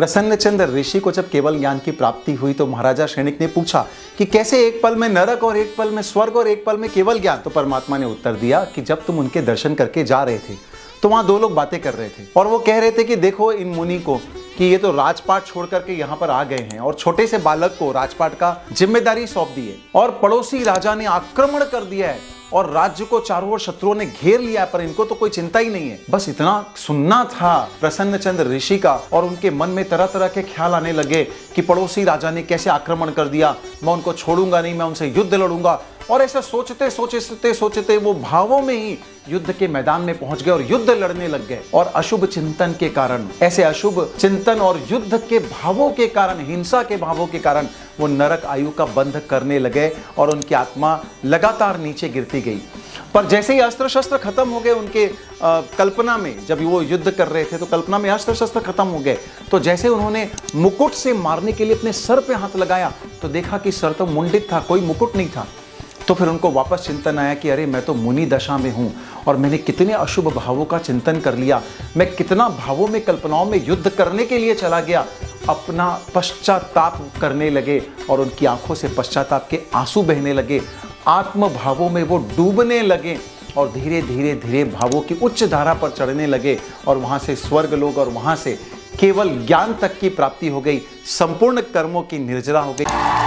प्रसन्नचंद्र ऋषि को जब केवल ज्ञान की प्राप्ति हुई तो महाराजा शनिक ने पूछा कि कैसे एक पल में नरक और एक पल में स्वर्ग और एक पल में केवल ज्ञान। तो परमात्मा ने उत्तर दिया कि जब तुम उनके दर्शन करके जा रहे थे तो वहां दो लोग बातें कर रहे थे और वो कह रहे थे कि देखो इन मुनि को कि ये तो राजपाट छोड़ करके यहाँ पर आ गए हैं और छोटे से बालक को राजपाट का जिम्मेदारी सौंप दी है और पड़ोसी राजा ने आक्रमण कर दिया है और राज्य को चारों ओर शत्रुओं ने घेर लिया, पर इनको तो कोई चिंता ही नहीं है। बस इतना सुनना था प्रसन्नचंद्र ऋषि का और उनके मन में तरह तरह के ख्याल आने लगे कि पड़ोसी राजा ने कैसे आक्रमण कर दिया, मैं उनको छोड़ूंगा नहीं, मैं उनसे युद्ध लड़ूंगा। और ऐसा सोचते सोचते सोचते वो भावों में ही युद्ध के मैदान में पहुंच गए और युद्ध लड़ने लग गए। और अशुभ चिंतन के कारण, ऐसे अशुभ चिंतन और युद्ध के भावों के कारण, हिंसा के भावों के कारण वो नरक आयु का बंध करने लगे और उनकी आत्मा लगातार नीचे गिरती गई। पर जैसे ही अस्त्र शस्त्र खत्म हो गए उनके कल्पना में, जब वो युद्ध कर रहे थे तो कल्पना में अस्त्र शस्त्र खत्म हो गए, तो जैसे उन्होंने मुकुट से मारने के लिए अपने सर पे हाथ लगाया तो देखा कि सर तो मुंडित था, कोई मुकुट नहीं था। तो फिर उनको वापस चिंतन आया कि अरे मैं तो मुनि दशा में हूँ और मैंने कितने अशुभ भावों का चिंतन कर लिया, मैं कितना भावों में कल्पनाओं में युद्ध करने के लिए चला गया। अपना पश्चाताप करने लगे और उनकी आंखों से पश्चाताप के आंसू बहने लगे, आत्म भावों में वो डूबने लगे और धीरे धीरे धीरे भावों की उच्च धारा पर चढ़ने लगे और वहाँ से स्वर्ग लोग और वहाँ से केवल ज्ञान तक की प्राप्ति हो गई, संपूर्ण कर्मों की निर्जरा हो गई।